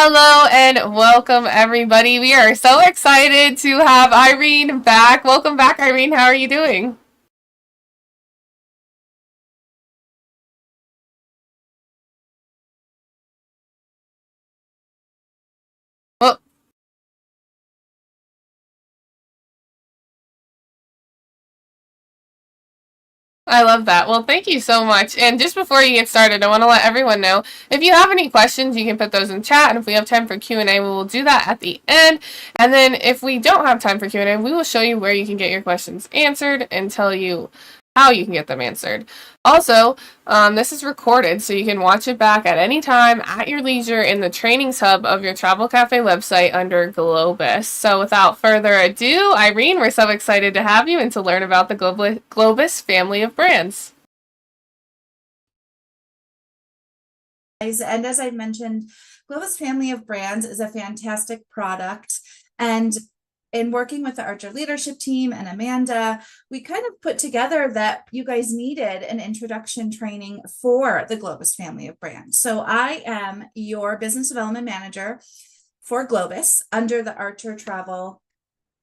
Hello and welcome, everybody. We are so excited to have Irene back. Welcome back, Irene. How are you doing? Well, I love that. Well, thank you so much. And just before you get started, I want to let everyone know if you have any questions, you can put those in chat. And if we have time for Q&A, we will do that at the end. And then if we don't have time for Q&A, we will show you where you can get your questions answered and tell you how you can get them answered. Also, this is recorded, so you can watch it back at any time at your leisure in the trainings hub of your Travel Cafe website under Globus. So without further ado, Irene, we're so excited to have you and to learn about the Globus family of brands. And as I mentioned, Globus Family of Brands is a fantastic product. And in working with the Archer leadership team and Amanda, we kind of put together that you guys needed an introduction training for the Globus Family of Brands. So I am your business development manager for Globus under the Archer Travel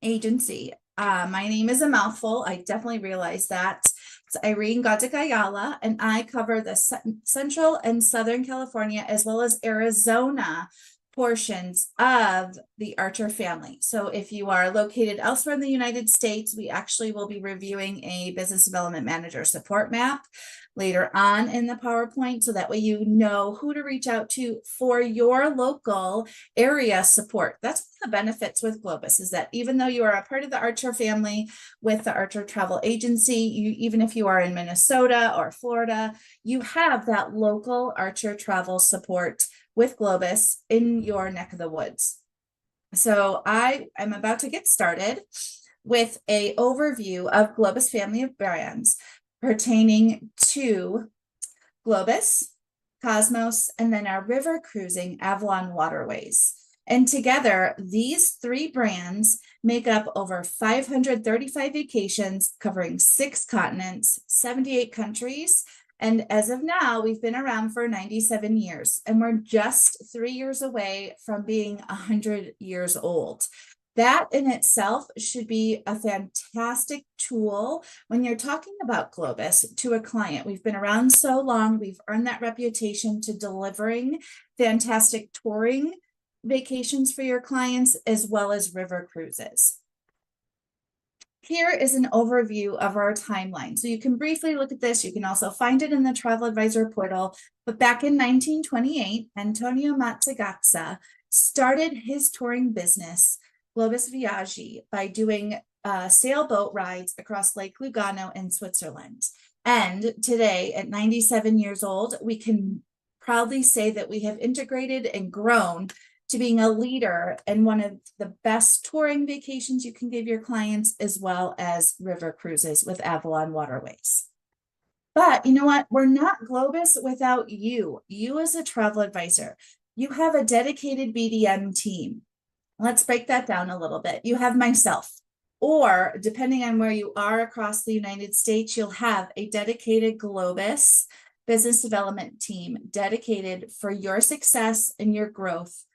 Agency. My name is a mouthful. I definitely realize that. It's Irene Ayala, and I cover the Central and Southern California as well as Arizona portions of the Archer family. So if you are located elsewhere in the United States, we actually will be reviewing a business development manager support map later on in the PowerPoint, so that way you know who to reach out to for your local area support. That's one of the benefits with Globus, is that even though you are a part of the Archer family with the Archer Travel Agency, even if you are in Minnesota or Florida, you have that local Archer travel support with Globus in your neck of the woods. So I am about to get started with an overview of Globus Family of Brands pertaining to Globus, Cosmos, and then our river cruising Avalon Waterways. And together, these three brands make up over 535 vacations covering 6 continents, 78 countries. And as of now, we've been around for 97 years, and we're just 3 years away from being 100 years old. That in itself should be a fantastic tool when you're talking about Globus to a client. We've been around so long, we've earned that reputation to delivering fantastic touring vacations for your clients as well as river cruises. Here is an overview of our timeline. So you can briefly look at this. You can also find it in the Travel Advisor portal. But back in 1928, Antonio Mazzagazza started his touring business, Globus Viaggi, by doing sailboat rides across Lake Lugano in Switzerland. And today, at 97 years old, we can proudly say that we have integrated and grown to being a leader and one of the best touring vacations you can give your clients, as well as river cruises with Avalon Waterways. But you know what? We're not Globus without you. You as a travel advisor, you have a dedicated BDM team. Let's break that down a little bit. You have myself, or depending on where you are across the United States, you'll have a dedicated Globus business development team dedicated for your success and your growth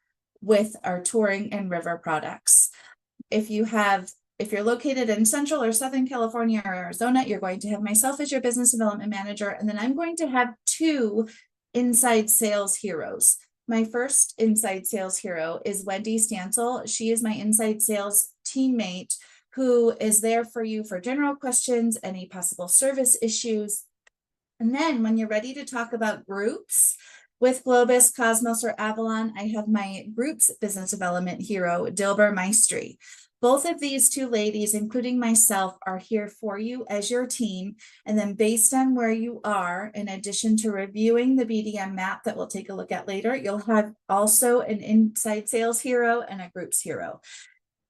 with our touring and river products. If you're located in Central or Southern California or Arizona, you're going to have myself as your business development manager, and then I'm going to have 2 inside sales heroes. My first inside sales hero is Wendy Stansel. She is my inside sales teammate who is there for you for general questions, any possible service issues. And then when you're ready to talk about groups, with Globus, Cosmos, or Avalon, I have my group's business development hero, Dilber Maestri. Both of these 2 ladies, including myself, are here for you as your team. And then based on where you are, in addition to reviewing the BDM map that we'll take a look at later, you'll have also an inside sales hero and a groups hero.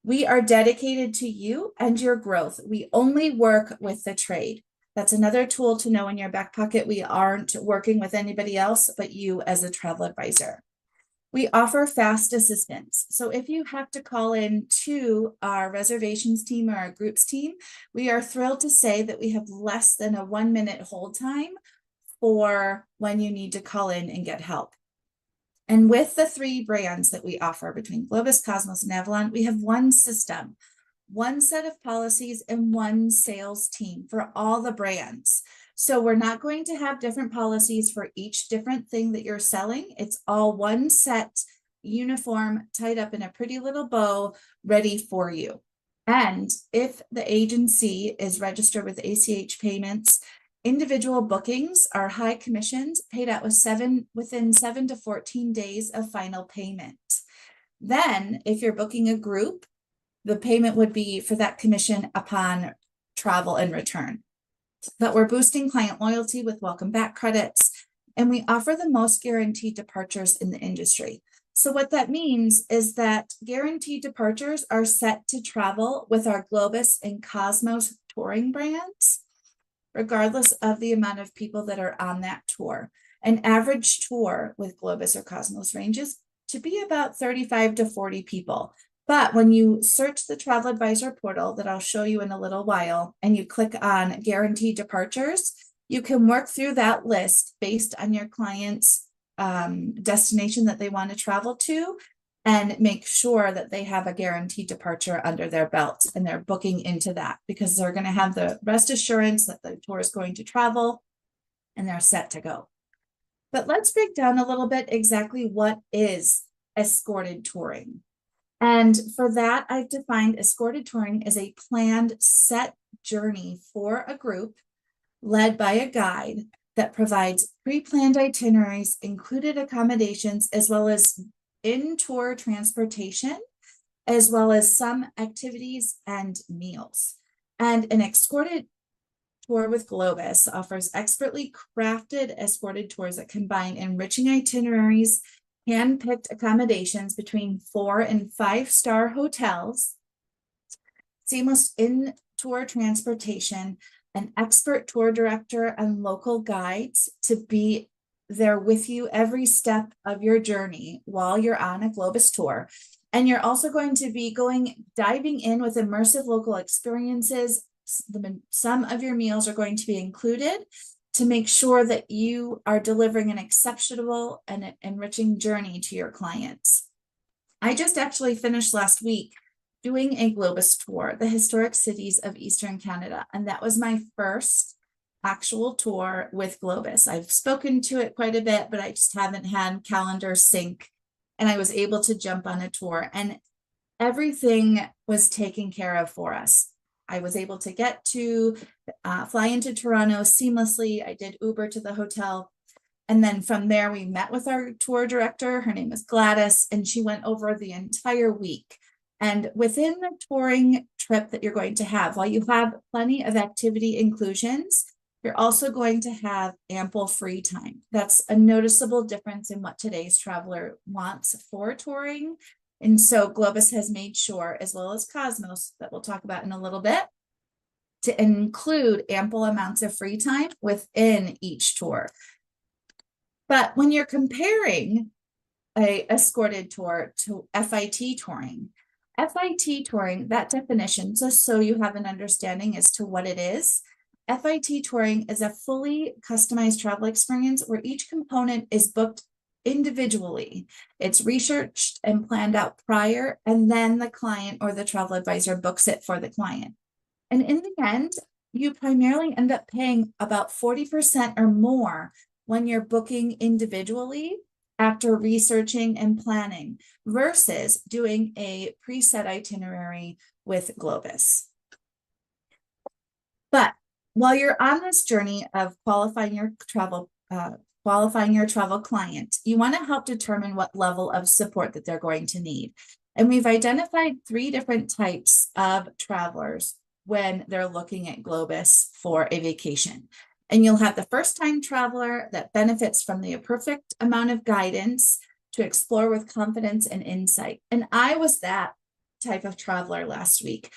We are dedicated to you and your growth. We only work with the trade. That's another tool to know in your back pocket. We aren't working with anybody else but you as a travel advisor. We offer fast assistance. So if you have to call in to our reservations team or our groups team, we are thrilled to say that we have less than a 1-minute hold time for when you need to call in and get help. And with the 3 brands that we offer between Globus, Cosmos, and Avalon, we have one system, one set of policies, and one sales team for all the brands. So we're not going to have different policies for each different thing that you're selling. It's all one set, uniform, tied up in a pretty little bow, ready for you. And if the agency is registered with ACH payments, individual bookings are high commissions paid out within 7 to 14 days of final payment. Then if you're booking a group, the payment would be for that commission upon travel and return. But we're boosting client loyalty with welcome back credits, and we offer the most guaranteed departures in the industry. So what that means is that guaranteed departures are set to travel with our Globus and Cosmos touring brands, regardless of the amount of people that are on that tour. An average tour with Globus or Cosmos ranges to be about 35 to 40 people. But when you search the travel advisor portal that I'll show you in a little while, and you click on guaranteed departures, you can work through that list based on your client's destination that they want to travel to, and make sure that they have a guaranteed departure under their belt and they're booking into that, because they're going to have the rest assurance that the tour is going to travel and they're set to go. But let's break down a little bit exactly what is escorted touring. And for that, I've defined escorted touring as a planned set journey for a group led by a guide that provides pre-planned itineraries, included accommodations, as well as in-tour transportation, as well as some activities and meals. And an escorted tour with Globus offers expertly crafted escorted tours that combine enriching itineraries, hand-picked accommodations between 4 and 5-star hotels, seamless in-tour transportation, an expert tour director and local guides to be there with you every step of your journey while you're on a Globus tour. And you're also going to be diving in with immersive local experiences. Some of your meals are going to be included to make sure that you are delivering an exceptional and enriching journey to your clients. I just actually finished last week doing a Globus tour, the historic cities of Eastern Canada. And that was my first actual tour with Globus. I've spoken to it quite a bit, but I just haven't had calendar sync. And I was able to jump on a tour, and everything was taken care of for us. I was able to get to fly into Toronto seamlessly. I did Uber to the hotel. And then from there, we met with our tour director. Her name is Gladys, and she went over the entire week. And within the touring trip that you're going to have, while you have plenty of activity inclusions, you're also going to have ample free time. That's a noticeable difference in what today's traveler wants for touring. And so Globus has made sure, as well as Cosmos, that we'll talk about in a little bit, to include ample amounts of free time within each tour. But when you're comparing a escorted tour to FIT touring, that definition, just so you have an understanding as to what it is, FIT touring is a fully customized travel experience where each component is booked individually. It's researched and planned out prior, and then the client or the travel advisor books it for the client. And in the end, you primarily end up paying about 40% or more when you're booking individually after researching and planning versus doing a preset itinerary with Globus. But while you're on this journey of qualifying your travel client, you want to help determine what level of support that they're going to need. And we've identified 3 different types of travelers when they're looking at Globus for a vacation. And you'll have the first-time traveler that benefits from the perfect amount of guidance to explore with confidence and insight. And I was that type of traveler last week.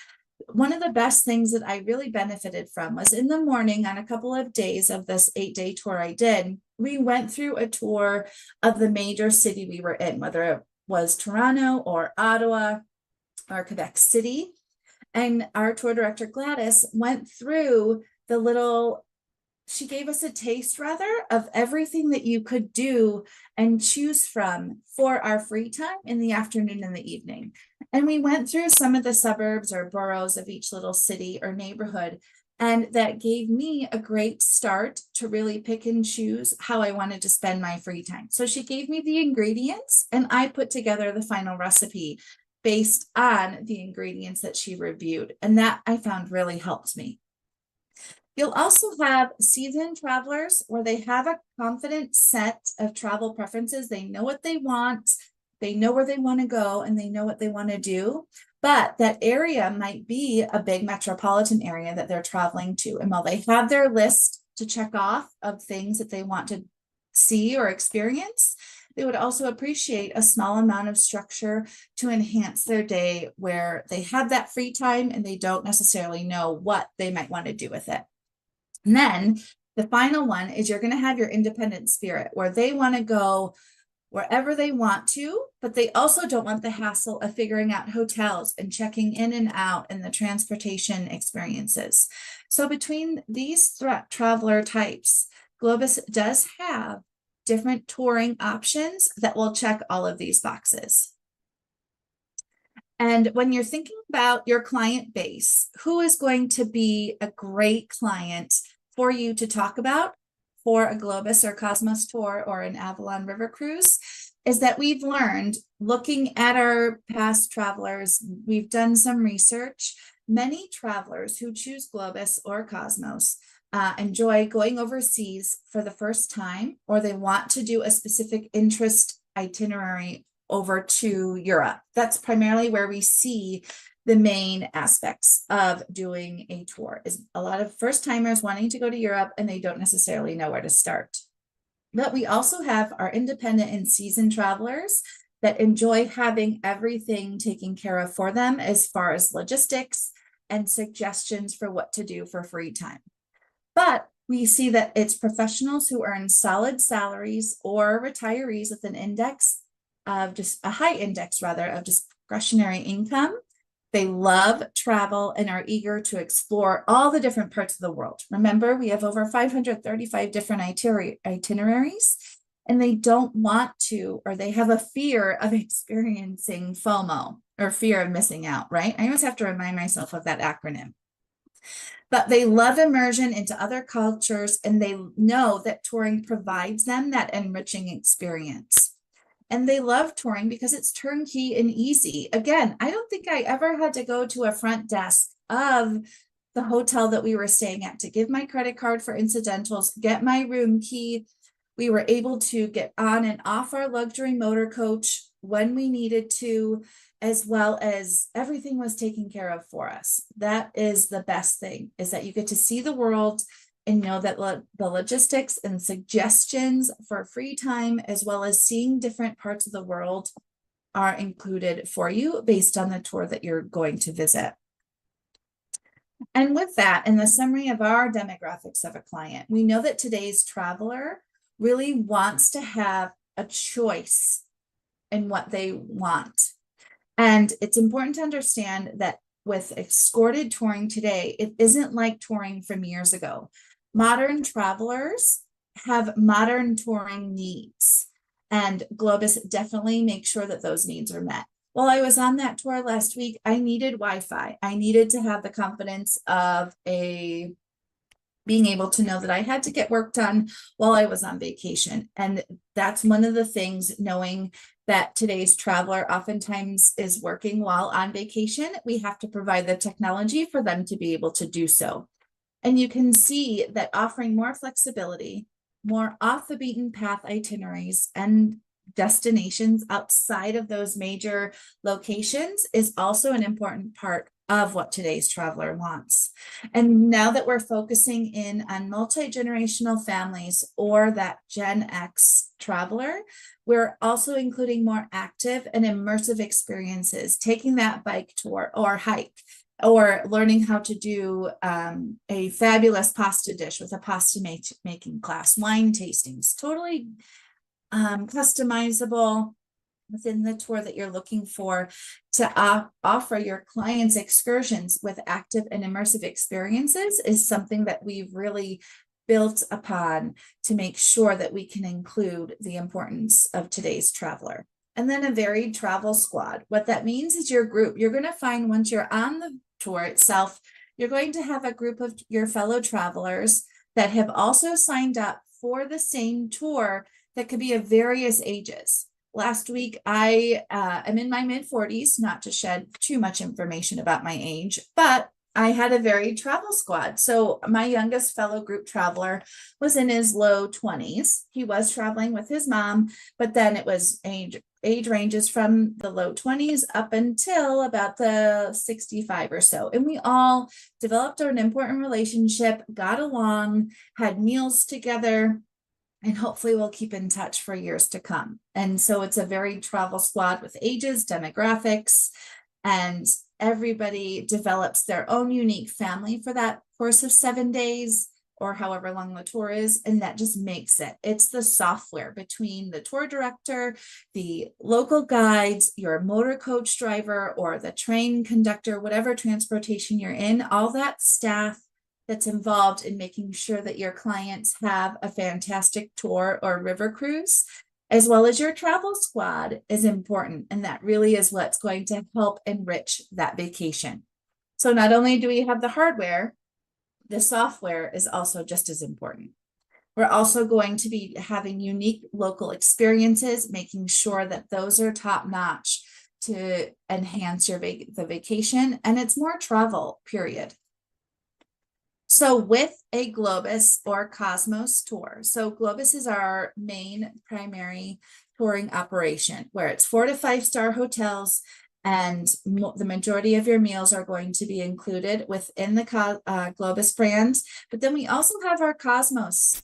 One of the best things that I really benefited from was in the morning on a couple of days of this 8-day tour I did, we went through a tour of the major city we were in, whether it was Toronto or Ottawa or Quebec City. And our tour director, Gladys, went through the little she gave us a taste rather of everything that you could do and choose from for our free time in the afternoon and the evening. And we went through some of the suburbs or boroughs of each little city or neighborhood. And that gave me a great start to really pick and choose how I wanted to spend my free time. So she gave me the ingredients and I put together the final recipe based on the ingredients that she reviewed. And that I found really helped me. You'll also have seasoned travelers where they have a confident set of travel preferences. They know what they want, they know where they want to go, and they know what they want to do. But that area might be a big metropolitan area that they're traveling to. And while they have their list to check off of things that they want to see or experience, they would also appreciate a small amount of structure to enhance their day where they have that free time and they don't necessarily know what they might want to do with it. And then the final one is you're going to have your independent spirit where they want to go wherever they want to, but they also don't want the hassle of figuring out hotels and checking in and out and the transportation experiences. So between these traveler types, Globus does have different touring options that will check all of these boxes. And when you're thinking about your client base, who is going to be a great client for you to talk about for a Globus or Cosmos tour or an Avalon River cruise, is that we've learned looking at our past travelers, we've done some research. Many travelers who choose Globus or Cosmos enjoy going overseas for the first time, or they want to do a specific interest itinerary over to Europe. That's primarily where we see the main aspects of doing a tour, is a lot of first timers wanting to go to Europe and they don't necessarily know where to start. But we also have our independent and seasoned travelers that enjoy having everything taken care of for them as far as logistics and suggestions for what to do for free time. But we see that it's professionals who earn solid salaries or retirees with an index of just a high index rather of discretionary income. They love travel and are eager to explore all the different parts of the world. Remember, we have over 535 different itineraries, and they don't want to, or they have a fear of experiencing FOMO or fear of missing out, right? I always have to remind myself of that acronym. But they love immersion into other cultures, and they know that touring provides them that enriching experience. And they love touring because it's turnkey and easy. Again, I don't think I ever had to go to a front desk of the hotel that we were staying at to give my credit card for incidentals, get my room key. We were able to get on and off our luxury motor coach when we needed to, as well as everything was taken care of for us. That is the best thing, is that you get to see the world and know that the logistics and suggestions for free time, as well as seeing different parts of the world, are included for you based on the tour that you're going to visit. And with that, in the summary of our demographics of a client, we know that today's traveler really wants to have a choice in what they want. And it's important to understand that with escorted touring today, it isn't like touring from years ago. Modern travelers have modern touring needs, and Globus definitely makes sure that those needs are met. While I was on that tour last week, I needed Wi-Fi. I needed to have the confidence of being able to know that I had to get work done while I was on vacation. And that's one of the things, knowing that today's traveler oftentimes is working while on vacation, we have to provide the technology for them to be able to do so. And you can see that offering more flexibility, more off the beaten path itineraries and destinations outside of those major locations is also an important part of what today's traveler wants. And now that we're focusing in on multi-generational families or that Gen X traveler, we're also including more active and immersive experiences, taking that bike tour or hike, or learning how to do a fabulous pasta dish with a pasta making class, wine tastings, totally customizable within the tour that you're looking for to offer your clients excursions with active and immersive experiences is something that we've really built upon to make sure that we can include the importance of today's traveler. And then a varied travel squad. What that means is your group. You're going to find once you're on the tour itself, you're going to have a group of your fellow travelers that have also signed up for the same tour that could be of various ages. Last week, I am in my mid-40s, not to shed too much information about my age, but I had a varied travel squad. So my youngest fellow group traveler was in his low 20s. He was traveling with his mom, but then it was age ranges from the low 20s up until about the 65 or so. And we all developed an important relationship, got along, had meals together, and hopefully we'll keep in touch for years to come. And so it's a varied travel squad with ages, demographics, and everybody develops their own unique family for that course of 7 days or however long the tour is. And that just makes it. It's the software between the tour director, the local guides, your motor coach driver, or the train conductor, whatever transportation you're in, all that staff that's involved in making sure that your clients have a fantastic tour or river cruise, as well as your travel squad, is important. And that really is what's going to help enrich that vacation. So not only do we have the hardware, the software is also just as important. We're also going to be having unique local experiences, making sure that those are top notch to enhance your the vacation. And it's more travel, period. So with a Globus or Cosmos tour, so Globus is our main primary touring operation, where it's 4 to 5 star hotels, and the majority of your meals are going to be included within the Globus brands. But then we also have our Cosmos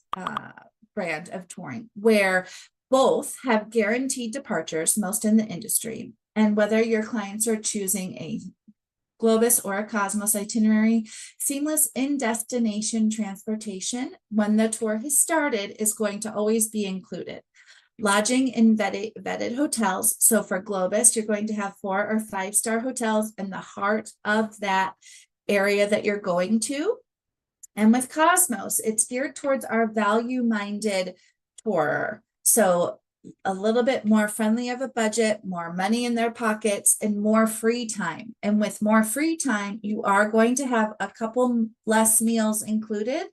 brand of touring, where both have guaranteed departures, most in the industry. And whether your clients are choosing a Globus or a Cosmos itinerary, seamless in-destination transportation when the tour has started is going to always be included. Lodging in vetted hotels. So for Globus, you're going to have 4 or 5 star hotels in the heart of that area that you're going to. And with Cosmos, it's geared towards our value-minded tourer. So a little bit more friendly of a budget, more money in their pockets, and more free time. And with more free time, you are going to have a couple less meals included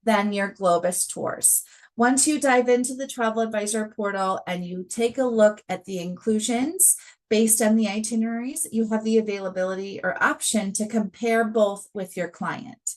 than your Globus tours. Once you dive into the travel advisor portal and you take a look at the inclusions based on the itineraries, you have the availability or option to compare both with your client.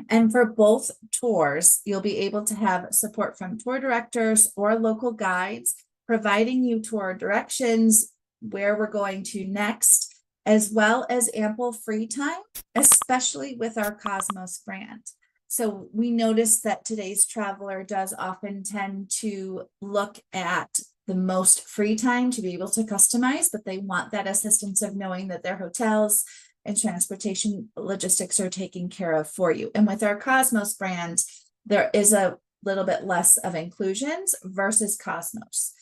And for both tours, you'll be able to have support from tour directors or local guides, providing you tour directions, where we're going to next, as well as ample free time, especially with our Cosmos brand. So we noticed that today's traveler does often tend to look at the most free time to be able to customize, but they want that assistance of knowing that their hotels and transportation logistics are taken care of for you. And with our Cosmos brand, there is a little bit less of inclusions versus Globus.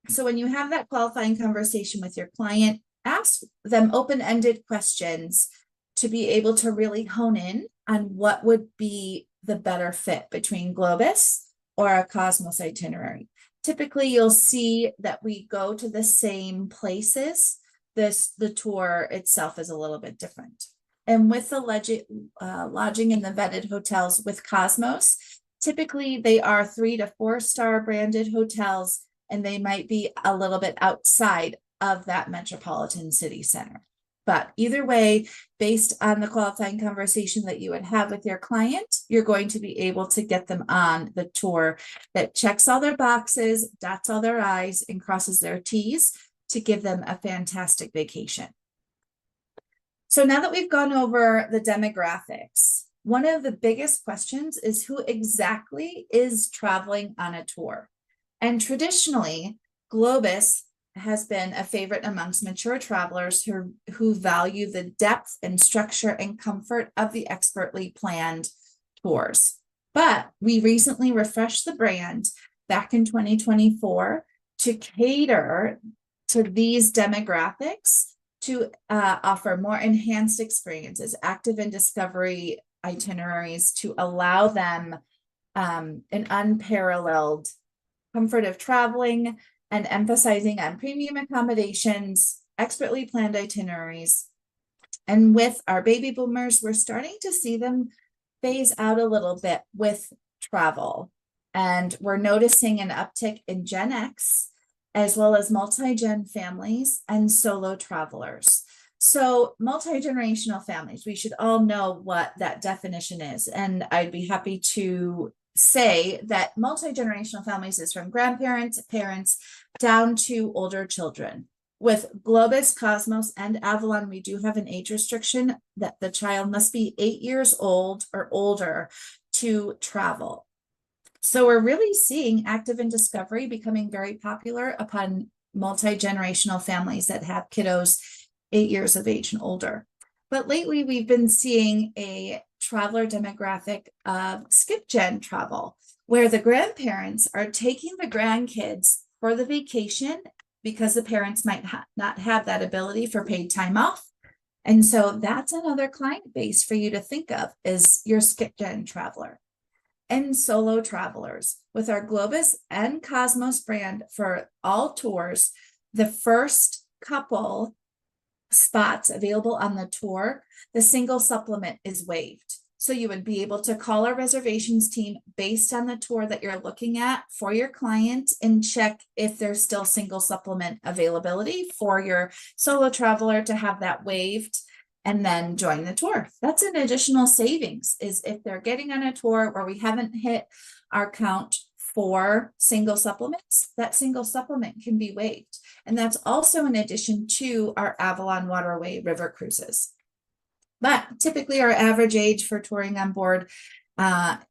So when you have that qualifying conversation with your client, ask them open-ended questions to be able to really hone in on what would be the better fit between Globus or a Cosmos itinerary. Typically, you'll see that we go to the same places. The tour itself is a little bit different. And with the lodging in the vetted hotels with Cosmos, typically they are 3 to 4 star branded hotels, and they might be a little bit outside of that metropolitan city center. But either way, based on the qualifying conversation that you would have with your client, you're going to be able to get them on the tour that checks all their boxes, dots all their I's, and crosses their T's to give them a fantastic vacation. So now that we've gone over the demographics, one of the biggest questions is who exactly is traveling on a tour? And traditionally, Globus has been a favorite amongst mature travelers who value the depth and structure and comfort of the expertly planned tours. But we recently refreshed the brand back in 2024 to cater to these demographics, to offer more enhanced experiences, active and discovery itineraries to allow them an unparalleled comfort of traveling and emphasizing on premium accommodations, expertly planned itineraries. And with our baby boomers, we're starting to see them phase out a little bit with travel. And we're noticing an uptick in Gen X, as well as multi-gen families and solo travelers. So multi-generational families, we should all know what that definition is. And I'd be happy to say that multi-generational families is from grandparents, parents, down to older children. With Globus, Cosmos, and Avalon, we do have an age restriction that the child must be 8 years old or older to travel. So we're really seeing active and discovery becoming very popular upon multi-generational families that have kiddos 8 years of age and older. But lately, we've been seeing a traveler demographic of skip gen travel, where the grandparents are taking the grandkids for the vacation because the parents might not have that ability for paid time off. And so that's another client base for you to think of is your skip gen traveler. And solo travelers with our Globus and Cosmos brand for all tours, the first couple spots available on the tour, the single supplement is waived. So you would be able to call our reservations team based on the tour that you're looking at for your client and check if there's still single supplement availability for your solo traveler to have that waived and then join the tour. That's an additional savings is if they're getting on a tour where we haven't hit our count for single supplements, that single supplement can be waived. And that's also in addition to our Avalon Waterway river cruises. But typically our average age for touring on board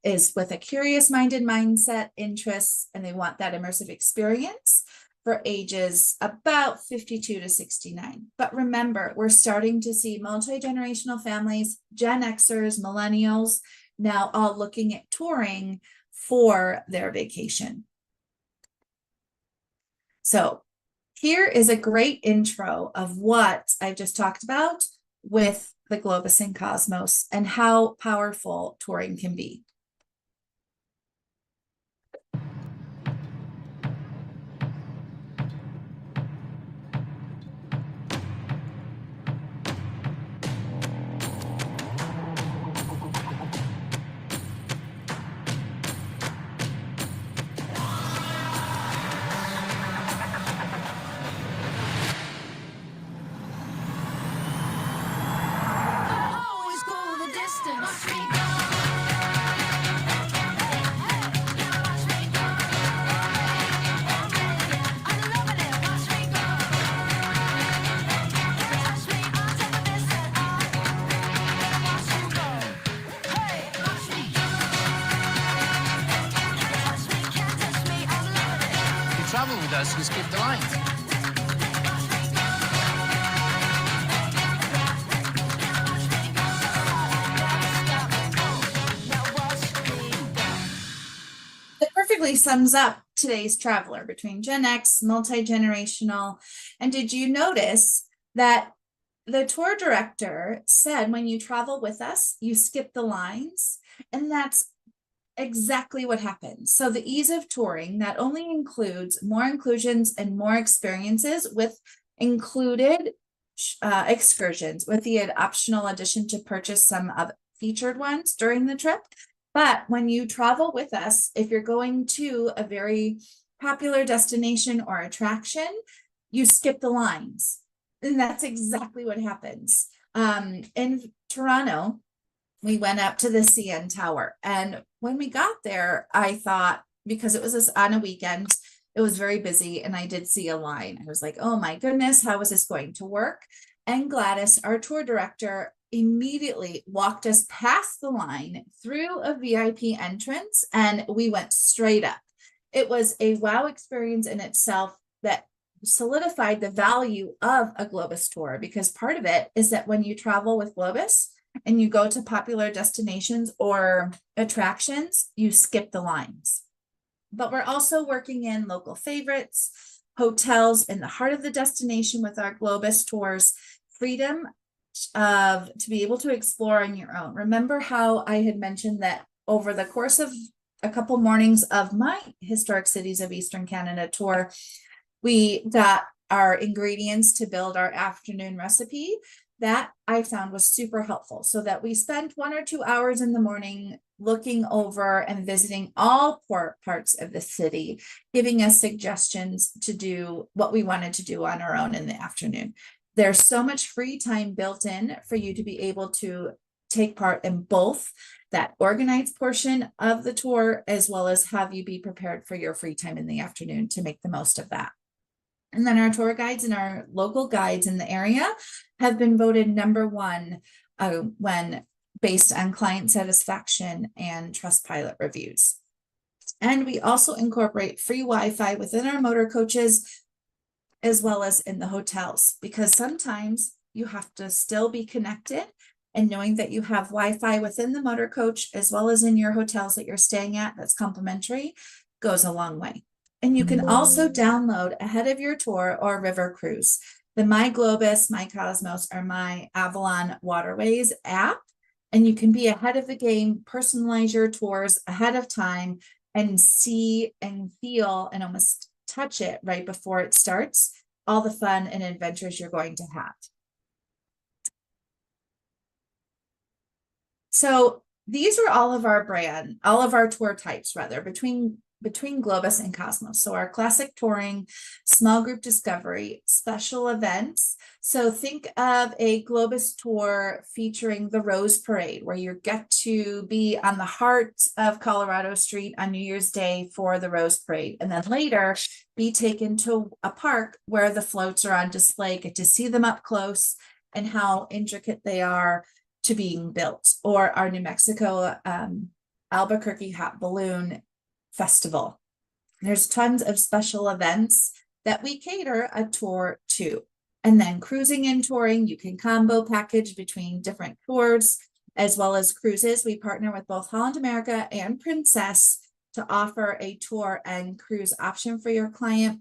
is with a curious-minded mindset, interests, and they want that immersive experience for ages about 52 to 69. But remember, we're starting to see multi-generational families, Gen Xers, millennials, now all looking at touring for their vacation. So here is a great intro of what I've just talked about with the Globus and Cosmos and how powerful touring can be. Travel with us and skip the lines. It perfectly sums up today's traveler between Gen X, multi-generational. And did you notice that the tour director said when you travel with us, you skip the lines? And that's exactly what happens. So the ease of touring not only includes more inclusions and more experiences with included excursions with the optional addition to purchase some of featured ones during the trip. But when you travel with us, if you're going to a very popular destination or attraction, you skip the lines. And that's exactly what happens. In Toronto, we went up to the CN Tower. And when we got there, I thought, because it was on a weekend, it was very busy and I did see a line. I was like, oh my goodness, how is this going to work? And Gladys, our tour director, immediately walked us past the line through a VIP entrance and we went straight up. It was a wow experience in itself that solidified the value of a Globus tour, because part of it is that when you travel with Globus, and you go to popular destinations or attractions, you skip the lines. But we're also working in local favorites, hotels in the heart of the destination with our Globus tours, freedom to be able to explore on your own. Remember how I had mentioned that over the course of a couple mornings of my Historic Cities of Eastern Canada tour, we got our ingredients to build our afternoon recipe. That I found was super helpful, so that we spent 1 or 2 hours in the morning looking over and visiting all parts of the city, giving us suggestions to do what we wanted to do on our own in the afternoon. There's so much free time built in for you to be able to take part in both that organized portion of the tour, as well as have you be prepared for your free time in the afternoon to make the most of that. And then our tour guides and our local guides in the area have been voted #1 when based on client satisfaction and Trustpilot reviews. And we also incorporate free Wi-Fi within our motor coaches, as well as in the hotels, because sometimes you have to still be connected, and knowing that you have Wi-Fi within the motor coach, as well as in your hotels that you're staying at, that's complimentary, goes a long way. And you can also download ahead of your tour or river cruise the My Globus, My Cosmos, or My Avalon Waterways app. And you can be ahead of the game, personalize your tours ahead of time, and see and feel and almost touch it right before it starts, all the fun and adventures you're going to have. So these are all of our tour types rather, between Globus and Cosmos. So our classic touring, small group discovery, special events. So think of a Globus tour featuring the Rose Parade, where you get to be on the heart of Colorado Street on New Year's Day for the Rose Parade. And then later be taken to a park where the floats are on display, get to see them up close and how intricate they are to being built. Or our New Mexico Albuquerque Hot Balloon Festival. There's tons of special events that we cater a tour to. And then cruising and touring, you can combo package between different tours as well as cruises. We partner with both Holland America and Princess to offer a tour and cruise option for your client.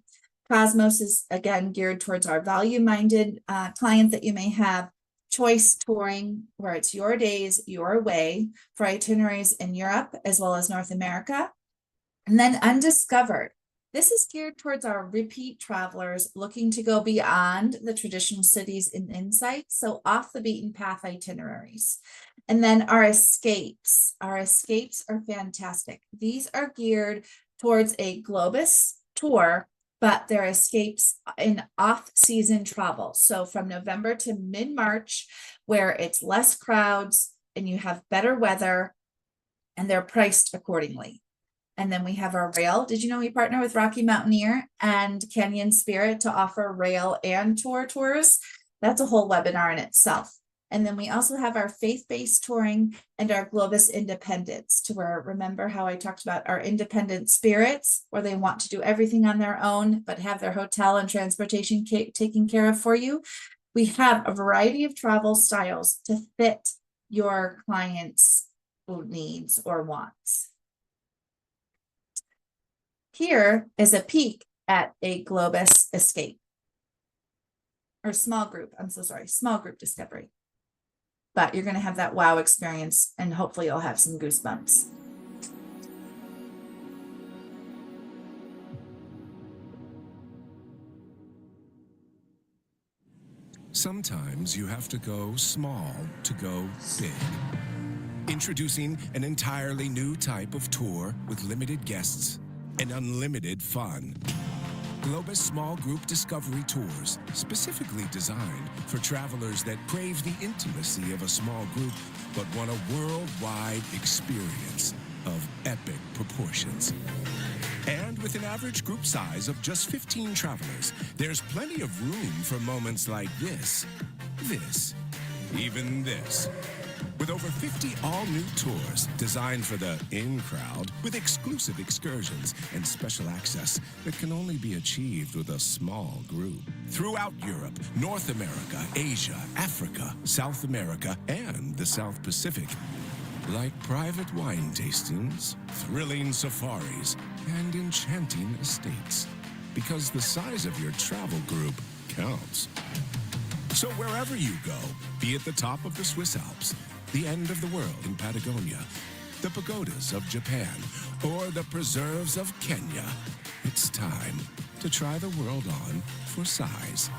Cosmos is again geared towards our value-minded client that you may have. Choice touring, where it's your days, your way, for itineraries in Europe as well as North America. And then Undiscovered. This is geared towards our repeat travelers looking to go beyond the traditional cities and insights, so off the beaten path itineraries. And then our escapes. Our escapes are fantastic. These are geared towards a Globus tour, but they're escapes in off-season travel. So from November to mid-March, where it's less crowds and you have better weather, and they're priced accordingly. And then we have our rail. Did you know we partner with Rocky Mountaineer and Canyon Spirit to offer rail and tour tours? That's a whole webinar in itself. And then we also have our faith-based touring and our Globus Independence, to where, remember how I talked about our independent spirits, where they want to do everything on their own, but have their hotel and transportation taken care of for you. We have a variety of travel styles to fit your client's needs or wants. Here is a peek at a Globus escape, or small group. I'm so sorry, small group discovery. But you're going to have that wow experience, and hopefully you'll have some goosebumps. Sometimes you have to go small to go big. Introducing an entirely new type of tour with limited guests and unlimited fun. Globus Small Group Discovery Tours, specifically designed for travelers that crave the intimacy of a small group, but want a worldwide experience of epic proportions. And with an average group size of just 15 travelers, there's plenty of room for moments like this, even this. With over 50 all-new tours designed for the in-crowd, with exclusive excursions and special access that can only be achieved with a small group. Throughout Europe, North America, Asia, Africa, South America, and the South Pacific. Like private wine tastings, thrilling safaris, and enchanting estates. Because the size of your travel group counts. So wherever you go, be it the top of the Swiss Alps, the end of the world in Patagonia, the pagodas of Japan, or the preserves of Kenya, it's time to try the world on for size.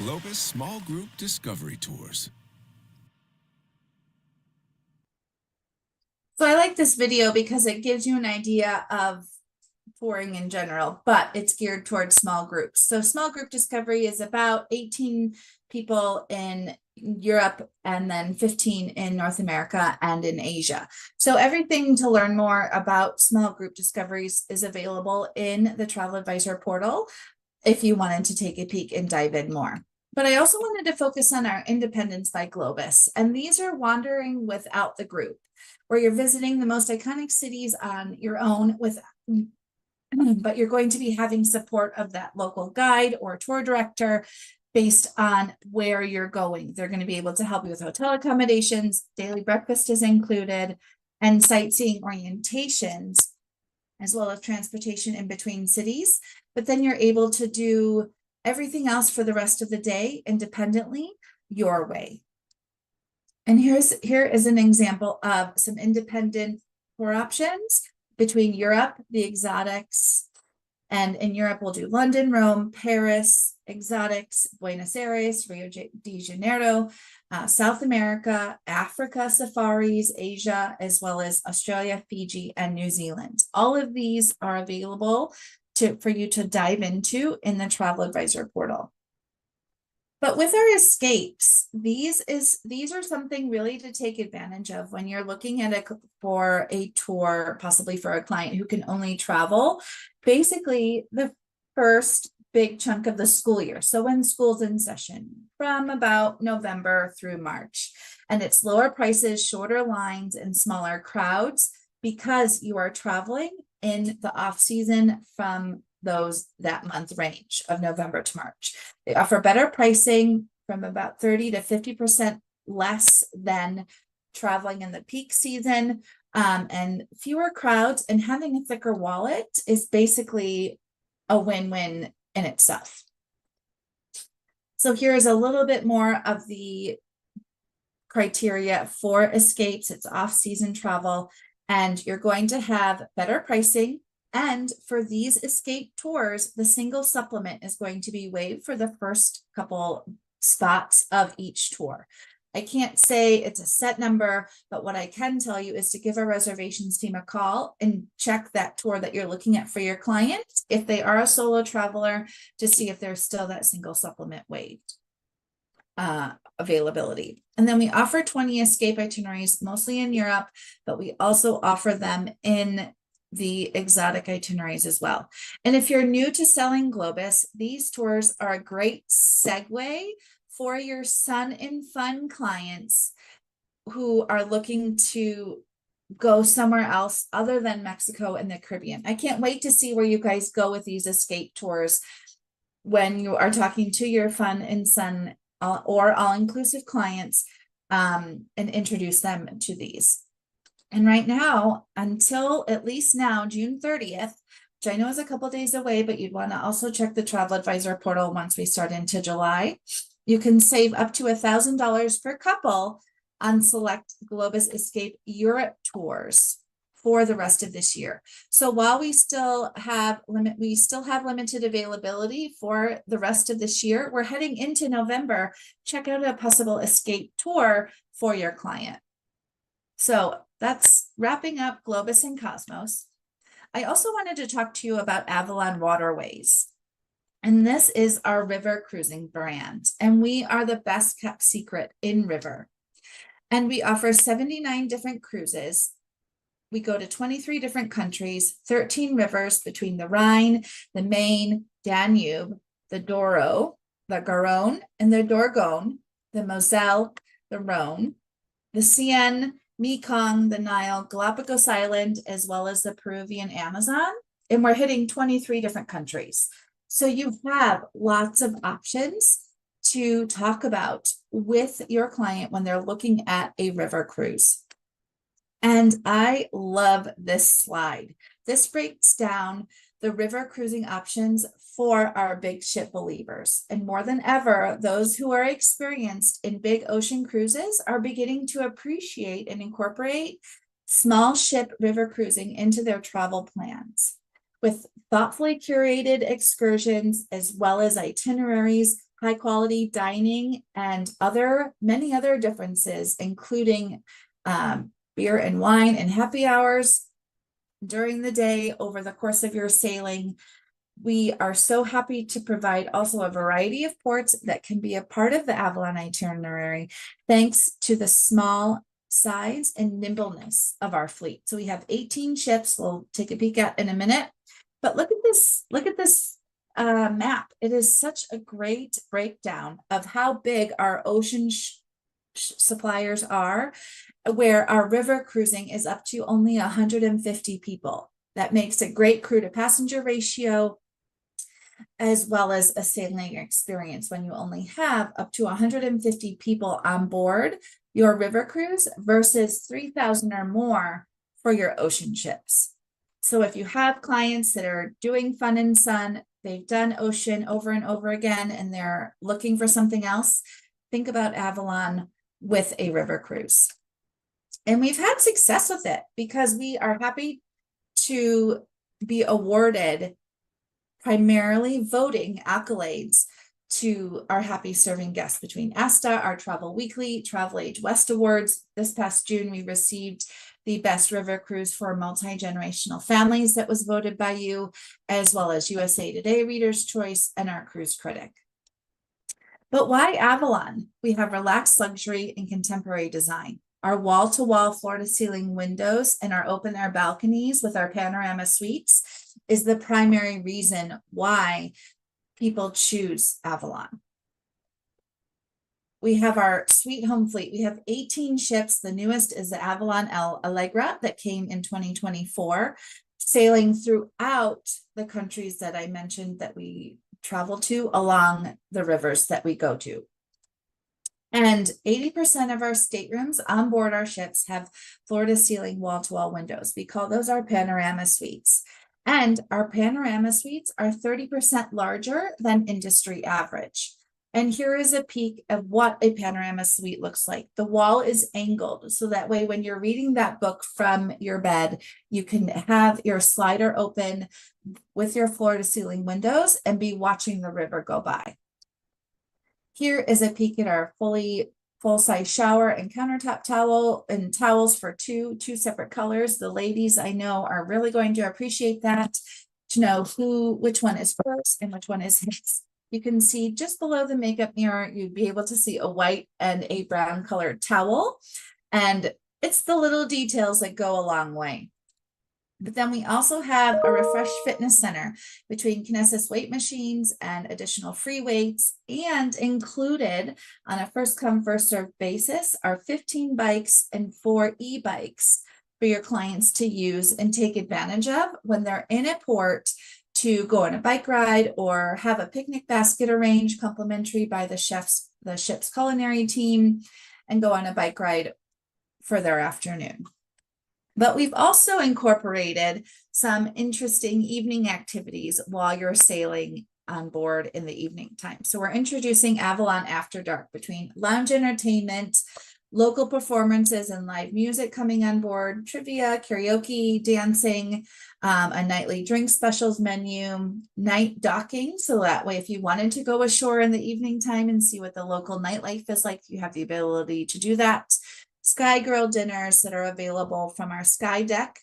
Globus Small Group Discovery Tours. So I like this video because it gives you an idea of touring in general, but it's geared towards small groups. So small group discovery is about 18 people in Europe and then 15 in North America and in Asia. So everything to learn more about small group discoveries is available in the Travel Advisor portal if you wanted to take a peek and dive in more. But I also wanted to focus on our Independence by Globus, and these are wandering without the group, where you're visiting the most iconic cities on your own but you're going to be having support of that local guide or tour director based on where you're going. They're going to be able to help you with hotel accommodations, daily breakfast is included, and sightseeing orientations, as well as transportation in between cities. But then you're able to do everything else for the rest of the day independently, your way. And here is an example of some independent tour options between Europe, the exotics, and in Europe, we'll do London, Rome, Paris, exotics, Buenos Aires, Rio de Janeiro, South America, Africa, safaris, Asia, as well as Australia, Fiji, and New Zealand. All of these are available for you to dive into in the Travel Advisor portal. But with our escapes, these are something really to take advantage of when you're looking at for a tour, possibly for a client who can only travel basically the first big chunk of the school year. So when school's in session from about November through March, and it's lower prices, shorter lines, and smaller crowds because you are traveling in the off season from that month range of November to March. They offer better pricing from about 30 to 50% less than traveling in the peak season, and fewer crowds, and having a thicker wallet is basically a win-win in itself. So here's a little bit more of the criteria for escapes. It's off-season travel, and you're going to have better pricing. And for these escape tours, the single supplement is going to be waived for the first couple spots of each tour. I can't say it's a set number, but what I can tell you is to give our reservations team a call and check that tour that you're looking at for your client, if they are a solo traveler, to see if there's still that single supplement waived availability. And then we offer 20 escape itineraries, mostly in Europe, but we also offer them in the exotic itineraries as well. And if you're new to selling Globus, these tours are a great segue for your Sun and Fun clients who are looking to go somewhere else other than Mexico and the Caribbean. I can't wait to see where you guys go with these escape tours when you are talking to your Fun and Sun or all-inclusive clients, and introduce them to these. And right now, until at least now, June 30th, which I know is a couple days away, but you'd want to also check the Travel Advisor portal once we start into July, you can save up to $1,000 per couple on select Globus Escape Europe tours for the rest of this year. So while we still have limited availability for the rest of this year, we're heading into November. Check out a possible escape tour for your client. So that's wrapping up Globus and Cosmos. I also wanted to talk to you about Avalon Waterways. And this is our river cruising brand. And we are the best kept secret in river. And we offer 79 different cruises. We go to 23 different countries, 13 rivers between the Rhine, the Main, Danube, the Douro, the Garonne, and the Dordogne, the Moselle, the Rhone, the Seine, Mekong, the Nile, Galapagos Island, as well as the Peruvian Amazon. And we're hitting 23 different countries. So you have lots of options to talk about with your client when they're looking at a river cruise. And I love this slide. This breaks down the river cruising options for our big ship believers. And more than ever, those who are experienced in big ocean cruises are beginning to appreciate and incorporate small ship river cruising into their travel plans. With thoughtfully curated excursions, as well as itineraries, high quality dining, and many other differences, including beer and wine and happy hours during the day over the course of your sailing. We are so happy to provide also a variety of ports that can be a part of the Avalon itinerary, thanks to the small size and nimbleness of our fleet. So we have 18 ships we'll take a peek at in a minute. But look at this map. It is such a great breakdown of how big our ocean suppliers are, where our river cruising is up to only 150 people. That makes a great crew to passenger ratio, as well as a sailing experience when you only have up to 150 people on board your river cruise versus 3,000 or more for your ocean ships. So if you have clients that are doing fun and sun, they've done ocean over and over again, and they're looking for something else, think about Avalon with a river cruise. And we've had success with it because we are happy to be awarded primarily voting accolades to our happy serving guests between ASTA, our Travel Weekly, Travel Age West Awards. This past June, we received the best river cruise for multi-generational families that was voted by you, as well as USA Today Reader's Choice and our cruise critic. But why Avalon? We have relaxed luxury and contemporary design. Our wall-to-wall floor-to-ceiling windows and our open-air balconies with our panorama suites is the primary reason why people choose Avalon. We have our sweet home fleet. We have 18 ships. The newest is the Avalon Allegra that came in 2024, sailing throughout the countries that I mentioned that we travel to along the rivers that we go to. And 80% of our staterooms on board our ships have floor-to-ceiling, wall-to-wall windows. We call those our panorama suites. And our panorama suites are 30% larger than industry average. And here is a peek of what a panorama suite looks like. The wall is angled, so that way when you're reading that book from your bed, you can have your slider open with your floor-to-ceiling windows and be watching the river go by. Here is a peek at our full-size shower and countertop towel and towels for two separate colors. The ladies I know are really going to appreciate that, to know which one is first and which one is his. You can see just below the makeup mirror, you'd be able to see a white and a brown colored towel. And it's the little details that go a long way. But then we also have a refreshed fitness center between Kinesis weight machines and additional free weights, and included on a first come first served basis are 15 bikes and 4 e-bikes for your clients to use and take advantage of when they're in a port to go on a bike ride or have a picnic basket arranged complimentary by the ship's culinary team and go on a bike ride for their afternoon. But we've also incorporated some interesting evening activities while you're sailing on board in the evening time. So we're introducing Avalon After Dark, between lounge entertainment, local performances and live music coming on board, trivia, karaoke, dancing, a nightly drink specials menu, night docking. So that way, if you wanted to go ashore in the evening time and see what the local nightlife is like, you have the ability to do that. Sky Grill dinners that are available from our Sky Deck,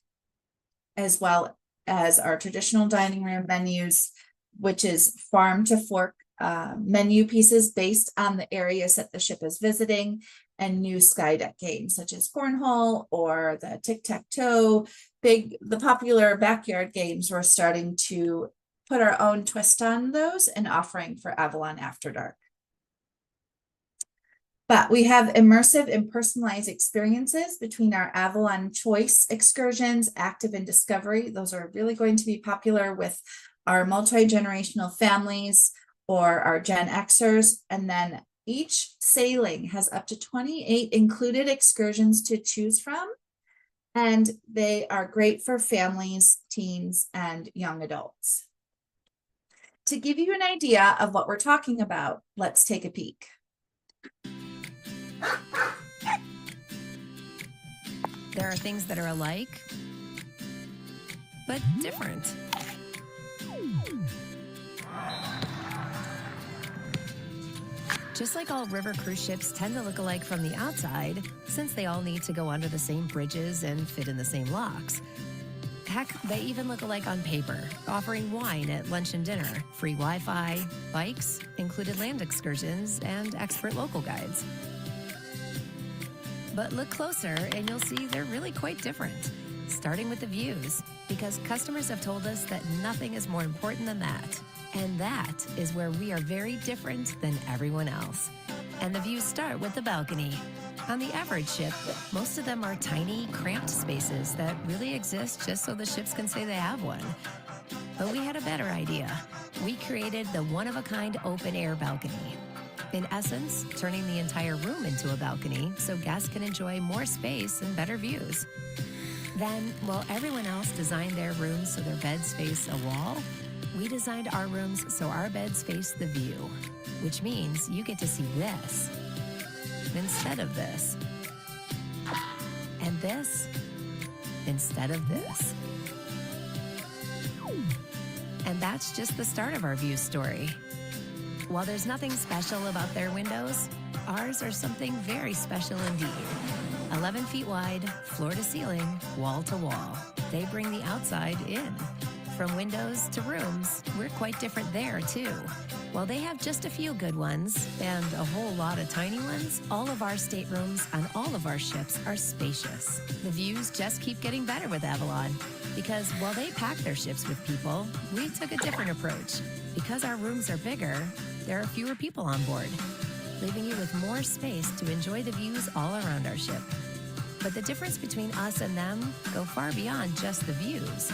as well as our traditional dining room menus, which is farm to fork menu pieces based on the areas that the ship is visiting, and new Sky Deck games such as cornhole or the tic-tac-toe, the popular backyard games. We're starting to put our own twist on those and offering for Avalon After Dark. But we have immersive and personalized experiences between our Avalon Choice excursions, Active and Discovery. Those are really going to be popular with our multi-generational families or our Gen Xers. And then each sailing has up to 28 included excursions to choose from. And they are great for families, teens, and young adults. To give you an idea of what we're talking about, let's take a peek. There are things that are alike, but different. Just like all river cruise ships tend to look alike from the outside, since they all need to go under the same bridges and fit in the same locks. Heck, they even look alike on paper, offering wine at lunch and dinner, free Wi-Fi, bikes, included land excursions, and expert local guides. But look closer and you'll see they're really quite different, starting with the views, because customers have told us that nothing is more important than that. And that is where we are very different than everyone else. And the views start with the balcony. On the average ship, most of them are tiny, cramped spaces that really exist just so the ships can say they have one. But we had a better idea. We created the one-of-a-kind open-air balcony. In essence, turning the entire room into a balcony so guests can enjoy more space and better views. Then, while everyone else designed their rooms so their beds face a wall, we designed our rooms so our beds face the view, which means you get to see this instead of this, and this instead of this. And that's just the start of our view story. While there's nothing special about their windows, ours are something very special indeed. 11 feet wide, floor to ceiling, wall to wall. They bring the outside in. From windows to rooms, we're quite different there too. While they have just a few good ones and a whole lot of tiny ones, all of our staterooms on all of our ships are spacious. The views just keep getting better with Avalon, because while they pack their ships with people, we took a different approach. Because our rooms are bigger, there are fewer people on board, leaving you with more space to enjoy the views all around our ship. But the difference between us and them go far beyond just the views.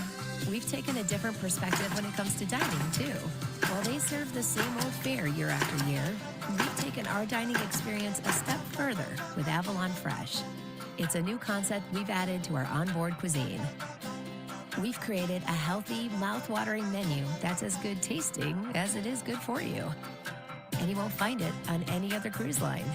We've taken a different perspective when it comes to dining, too. While they serve the same old fare year after year, we've taken our dining experience a step further with Avalon Fresh. It's a new concept we've added to our onboard cuisine. We've created a healthy, mouth-watering menu that's as good tasting as it is good for you. And you won't find it on any other cruise line.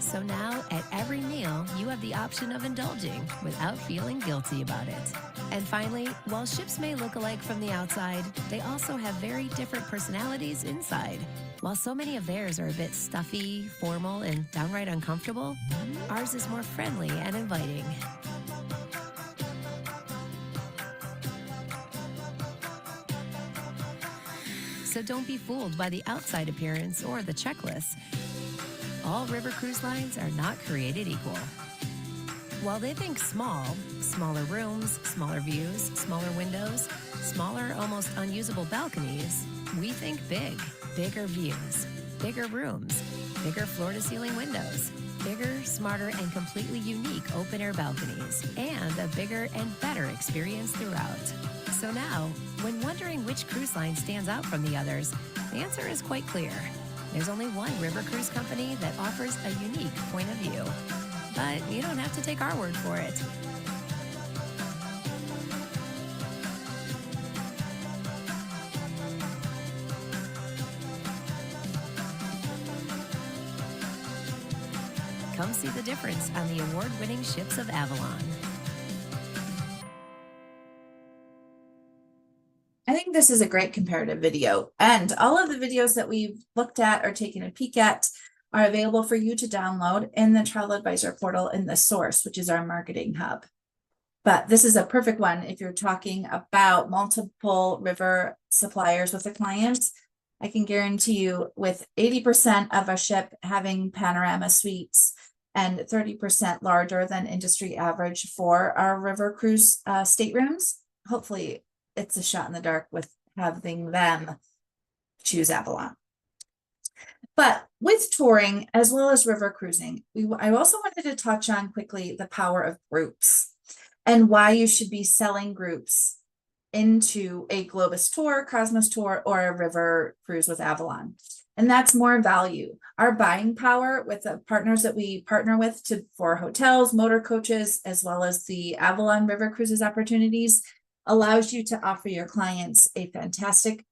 So now, at every meal, you have the option of indulging without feeling guilty about it. And finally, while ships may look alike from the outside, they also have very different personalities inside. While so many of theirs are a bit stuffy, formal, and downright uncomfortable, ours is more friendly and inviting. So don't be fooled by the outside appearance or the checklist. All river cruise lines are not created equal. While they think small, smaller rooms, smaller views, smaller windows, smaller, almost unusable balconies, we think big, bigger views, bigger rooms, bigger floor-to-ceiling windows, bigger, smarter, and completely unique open-air balconies, and a bigger and better experience throughout. So now, when wondering which cruise line stands out from the others, the answer is quite clear. There's only one river cruise company that offers a unique point of view. But you don't have to take our word for it. Come see the difference on the award-winning ships of Avalon. I think this is a great comparative video, and all of the videos that we've looked at or taken a peek at are available for you to download in the Travel Advisor portal in the source, which is our marketing hub. But this is a perfect one if you're talking about multiple river suppliers with a client. I can guarantee you, with 80% of a ship having panorama suites and 30% larger than industry average for our river cruise staterooms, hopefully it's a shot in the dark with having them choose Avalon. But with touring as well as river cruising, I also wanted to touch on quickly the power of groups and why you should be selling groups into a Globus tour, Cosmos tour, or a river cruise with Avalon. And that's more value. Our buying power with the partners that we partner with for hotels, motor coaches, as well as the Avalon River Cruises opportunities, allows you to offer your clients a fantastic,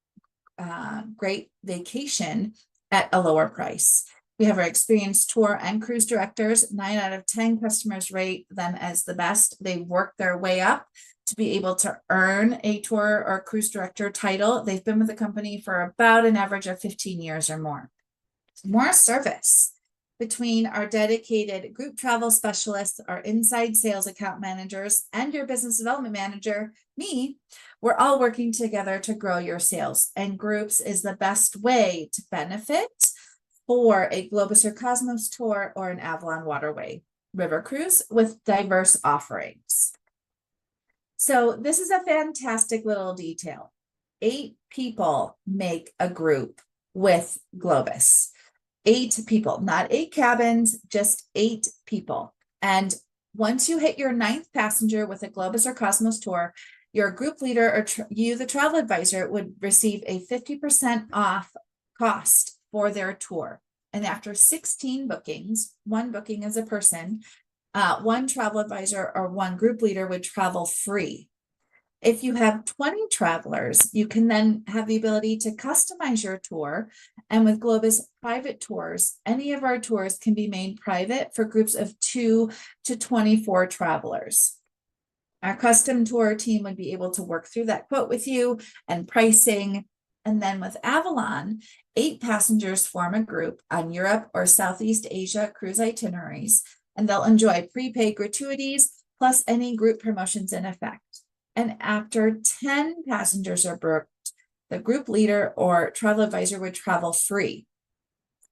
great vacation at a lower price. We have our experienced tour and cruise directors. 9 out of 10 customers rate them as the best. They work their way up to be able to earn a tour or cruise director title. They've been with the company for about an average of 15 years or more. More service between our dedicated group travel specialists, our inside sales account managers, and your business development manager, me. We're all working together to grow your sales, and groups is the best way to benefit for a Globus or Cosmos tour or an Avalon Waterway river cruise with diverse offerings. So this is a fantastic little detail. 8 people make a group with Globus. 8 people, not 8 cabins, just 8 people. And once you hit your 9th passenger with a Globus or Cosmos tour, your group leader or you, the travel advisor, would receive a 50% off cost for their tour. And after 16 bookings, 1 booking as a person, 1 travel advisor or 1 group leader would travel free. If you have 20 travelers, you can then have the ability to customize your tour. And with Globus private tours, any of our tours can be made private for groups of 2 to 24 travelers. Our custom tour team would be able to work through that quote with you and pricing. And then with Avalon, 8 passengers form a group on Europe or Southeast Asia cruise itineraries, and they'll enjoy prepaid gratuities plus any group promotions in effect. And after 10 passengers are booked, the group leader or travel advisor would travel free.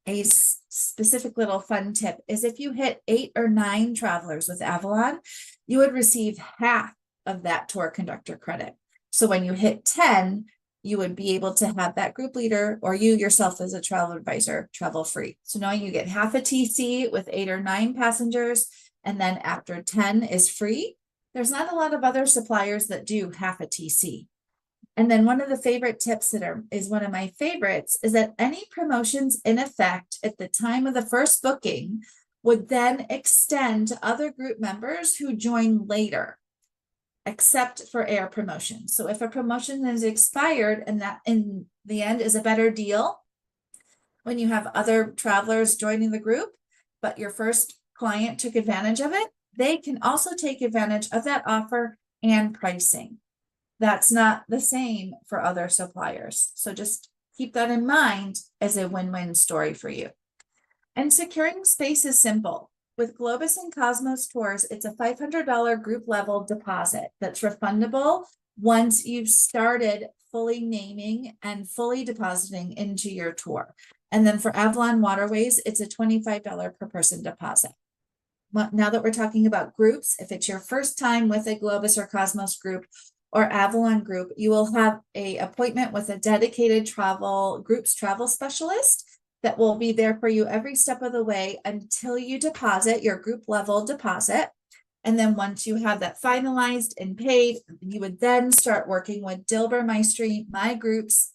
A specific little fun tip is if you hit 8 or 9 travelers with Avalon, you would receive half of that tour conductor credit. So when you hit 10, you would be able to have that group leader or you yourself as a travel advisor travel free. So knowing you get half a TC with 8 or 9 passengers, and then after 10 is free. There's not a lot of other suppliers that do half a TC. And then one of the favorite tips is one of my favorites is that any promotions in effect at the time of the first booking would then extend to other group members who join later, except for air promotions. So if a promotion is expired and that in the end is a better deal, when you have other travelers joining the group, but your first client took advantage of it, they can also take advantage of that offer and pricing. That's not the same for other suppliers. So just keep that in mind as a win-win story for you. And securing space is simple. With Globus and Cosmos tours, it's a $500 group level deposit that's refundable once you've started fully naming and fully depositing into your tour. And then for Avalon Waterways, it's a $25 per person deposit. Now that we're talking about groups, if it's your first time with a Globus or Cosmos group or Avalon group, you will have an appointment with a dedicated group's travel specialist that will be there for you every step of the way until you deposit your group level deposit. And then once you have that finalized and paid, you would then start working with Dilber Maestri, my group's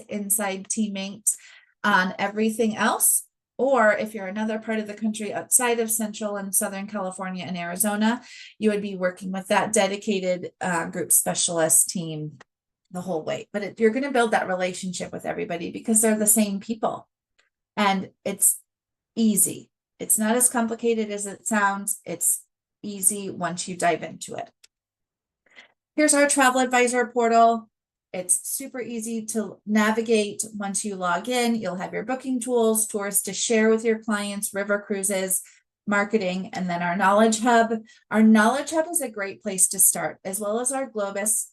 inside teammates on everything else. Or if you're another part of the country outside of Central and Southern California and Arizona, you would be working with that dedicated group specialist team the whole way. But you're going to build that relationship with everybody because they're the same people. And it's easy. It's not as complicated as it sounds. It's easy once you dive into it. Here's our travel advisor portal. It's super easy to navigate. Once you log in, you'll have your booking tools, tours to share with your clients, river cruises, marketing, and then our Knowledge Hub. Our Knowledge Hub is a great place to start, as well as our Globus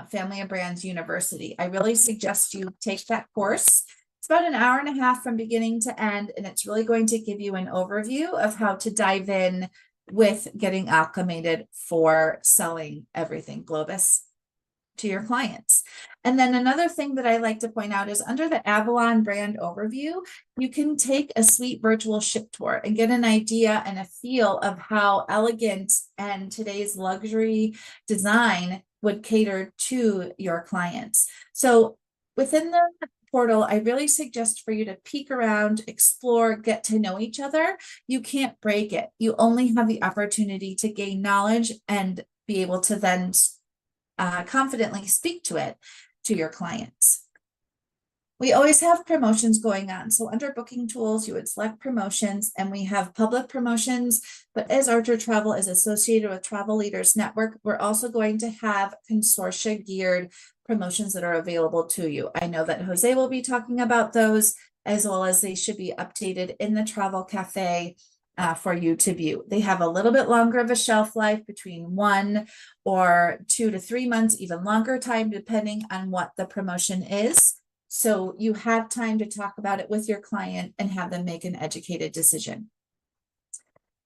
Family of Brands University. I really suggest you take that course. It's about an hour and a half from beginning to end, and it's really going to give you an overview of how to dive in with getting acclimated for selling everything Globus to your clients. And then another thing that I like to point out is under the Avalon brand overview, you can take a sweet virtual ship tour and get an idea and a feel of how elegant and today's luxury design would cater to your clients. So within the portal, I really suggest for you to peek around, explore, get to know each other. You can't break it. You only have the opportunity to gain knowledge and be able to then confidently speak to it to your clients. We always have promotions going on. So under booking tools, you would select promotions, and we have public promotions. But as Archer Travel is associated with Travel Leaders Network, we're also going to have consortia geared promotions that are available to you. I know that Jose will be talking about those, as well as they should be updated in the Travel Cafe for you to view. They have a little bit longer of a shelf life, between 1 or 2 to 3 months, even longer time, depending on what the promotion is. So you have time to talk about it with your client and have them make an educated decision.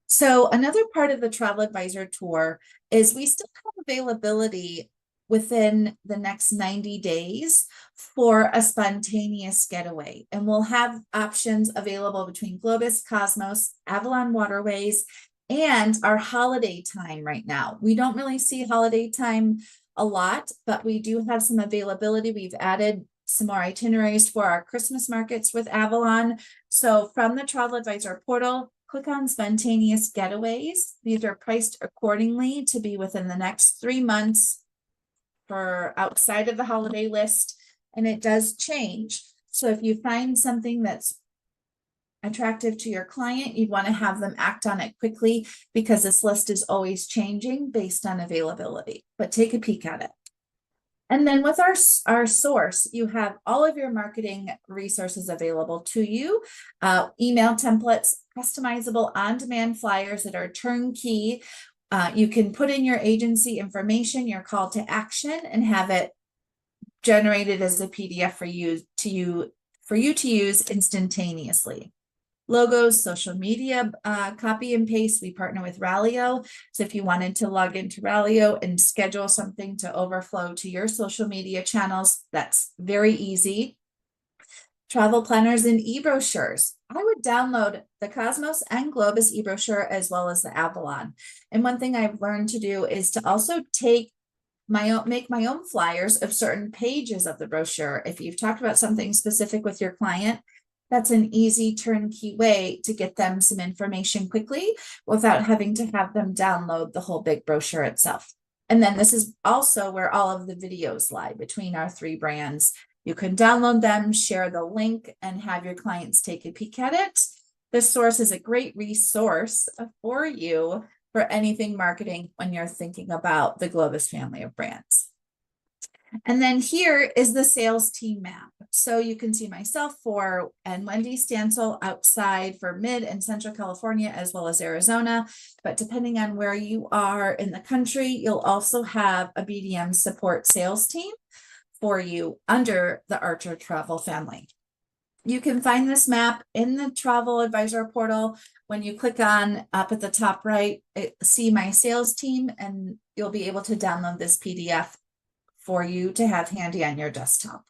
So another part of the Travel Advisor Tour is we still have availability within the next 90 days for a spontaneous getaway. And we'll have options available between Globus, Cosmos, Avalon Waterways, and our holiday time right now. We don't really see holiday time a lot, but we do have some availability. We've added some more itineraries for our Christmas markets with Avalon. So from the Travel Advisor portal, click on Spontaneous Getaways. These are priced accordingly to be within the next 3 months for outside of the holiday list, and it does change. So if you find something that's attractive to your client, you'd want to have them act on it quickly, because this list is always changing based on availability. But take a peek at it. And then with our source, you have all of your marketing resources available to you. Email templates, customizable on-demand flyers that are turnkey. You can put in your agency information, your call to action, and have it generated as a PDF for you to use instantaneously. Logos, social media, copy and paste. We partner with Rallyo. So if you wanted to log into Rallyo and schedule something to overflow to your social media channels, that's very easy. Travel planners and e-brochures. I would download the Cosmos and Globus e-brochure as well as the Avalon. And one thing I've learned to do is to also make my own flyers of certain pages of the brochure. If you've talked about something specific with your client, that's an easy turnkey way to get them some information quickly without having to have them download the whole big brochure itself. And then this is also where all of the videos lie between our 3 brands. You can download them, share the link, and have your clients take a peek at it. This source is a great resource for you for anything marketing when you're thinking about the Globus family of brands. And then here is the sales team map. So you can see myself and Wendy Stansel outside for Mid and Central California, as well as Arizona. But depending on where you are in the country, you'll also have a BDM support sales team for you under the Archer Travel family. You can find this map in the Travel Advisor portal. When you click on up at the top right, see my sales team, and you'll be able to download this PDF for you to have handy on your desktop.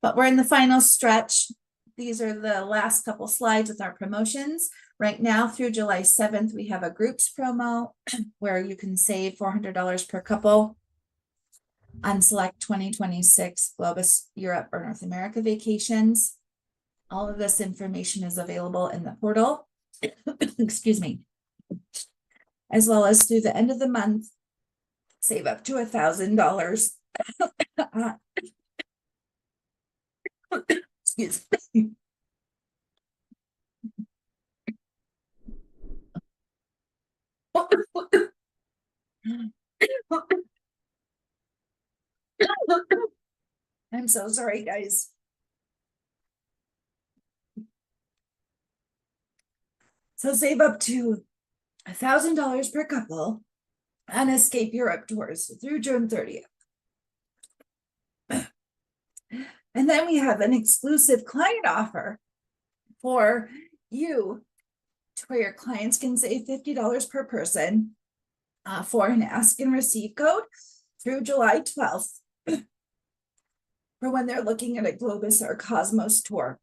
But we're in the final stretch. These are the last couple slides with our promotions. Right now through July 7th, we have a groups promo where you can save $400 per couple on select 2026 Globus Europe or North America vacations. All of this information is available in the portal, excuse me, as well as through the end of the month, save up to $1,000. Excuse me. I'm so sorry, guys. So save up to $1,000 per couple on Escape Europe tours through June 30th. And then we have an exclusive client offer for you where your clients can save $50 per person for an ask and receive code through July 12th for when they're looking at a Globus or Cosmos tour.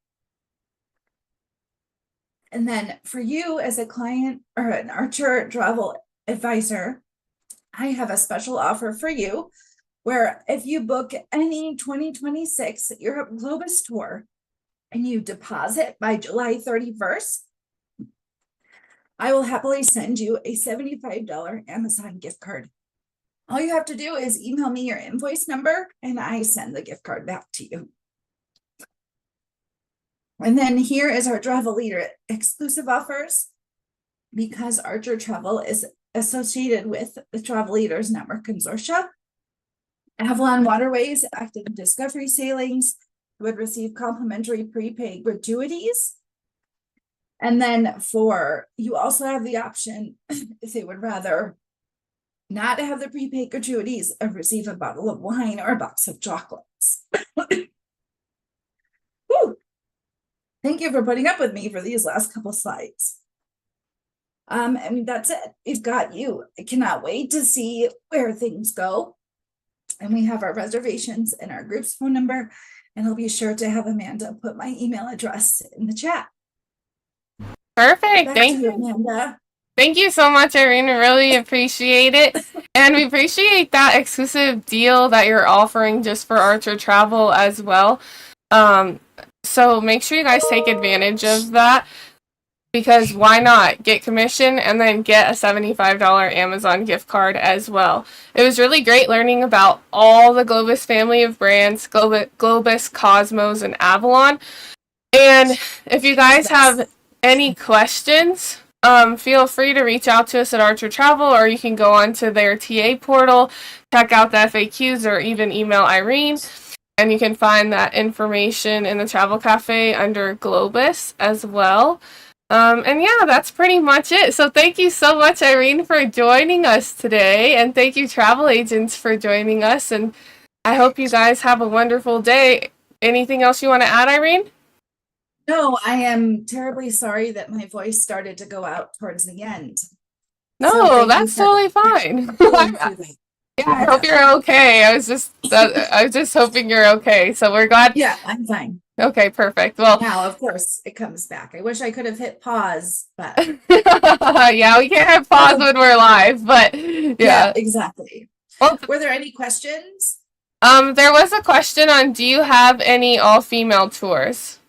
And then for you as a client or an Archer Travel Advisor, I have a special offer for you where if you book any 2026 Europe Globus tour and you deposit by July 31st, I will happily send you a $75 Amazon gift card. All you have to do is email me your invoice number and I send the gift card back to you. And then here is our travel leader exclusive offers. Because Archer Travel is associated with the Travel Leaders Network Consortia, Avalon Waterways active discovery sailings would receive complimentary prepaid gratuities. And then you also have the option, if they would rather not have the prepaid gratuities, of receive a bottle of wine or a box of chocolates. Woo. Thank you for putting up with me for these last couple slides. And that's it. We've got you. I cannot wait to see where things go. And we have our reservations and our group's phone number. And I'll be sure to have Amanda put my email address in the chat. Perfect. Back Thank to you, Amanda. Thank you so much, Irene. I really appreciate it. And we appreciate that exclusive deal that you're offering just for Archer Travel as well. So make sure you guys take advantage of that, because why not get commission and then get a $75 Amazon gift card as well. It was really great learning about all the Globus family of brands, Globus, Cosmos, and Avalon. And if you guys have any questions, feel free to reach out to us at Archer Travel, or you can go onto their TA portal, check out the FAQs, or even email Irene. And you can find that information in the Travel Cafe under Globus as well. And yeah, that's pretty much it. So thank you so much, Irene, for joining us today. And thank you, travel agents, for joining us. And I hope you guys have a wonderful day. Anything else you want to add, Irene? No, I am terribly sorry that my voice started to go out towards the end. No, So that's totally fine. Yeah, I hope you're okay. I was just hoping you're okay. So we're glad. Yeah, I'm fine. Okay, perfect. Well, now of course it comes back. I wish I could have hit pause, but yeah, we can't have pause when we're live, but yeah, exactly. Well, were there any questions? There was a question on, do you have any all-female tours?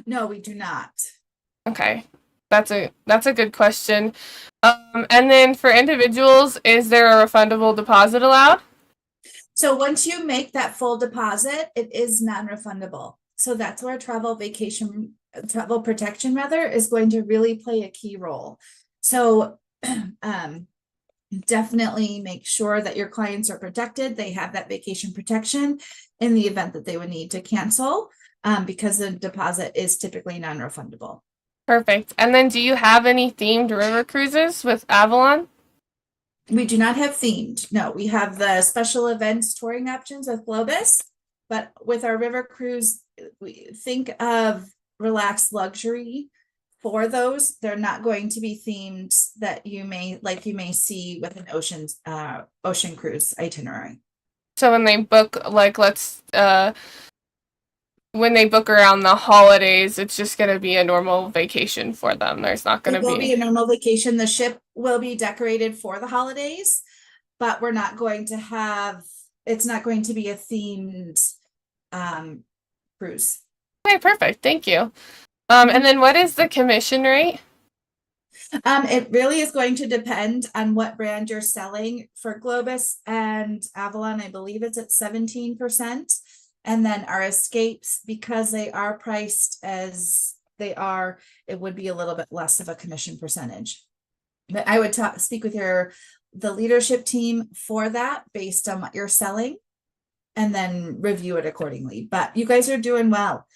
No, we do not. Okay, that's a good question. And then for individuals, is there a refundable deposit allowed? So once you make that full deposit, it is non-refundable. So that's where travel protection is going to really play a key role. So definitely make sure that your clients are protected. They have that vacation protection in the event that they would need to cancel, because the deposit is typically non-refundable. Perfect. And then do you have any themed river cruises with Avalon? We do not have themed. No, we have the special events touring options with Globus, but with our river cruise, we think of relaxed luxury for those. They're not going to be themed that you may see with an ocean cruise itinerary. So when they book, when they book around the holidays, it's just going to be a normal vacation for them. There's not going to be a normal vacation. The ship will be decorated for the holidays, but we're not going to have, it's not going to be a themed cruise. Okay, perfect. Thank you. And then what is the commission rate? It really is going to depend on what brand you're selling. For Globus and Avalon, I believe it's at 17%. And then our escapes, because they are priced as they are, it would be a little bit less of a commission percentage. But I would speak with the leadership team for that based on what you're selling, and then review it accordingly. But you guys are doing well.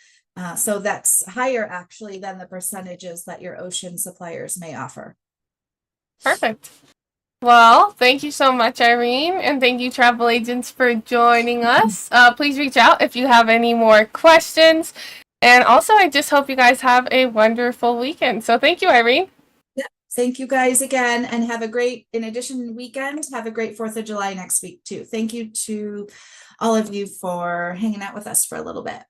So that's higher actually than the percentages that your ocean suppliers may offer. Perfect. Well, thank you so much, Irene, and thank you, travel agents, for joining us. Please reach out if you have any more questions. And also, I just hope you guys have a wonderful weekend. So thank you, Irene. Yeah, thank you guys again, and have a great, in addition weekend, have a great 4th of July next week too. Thank you to all of you for hanging out with us for a little bit.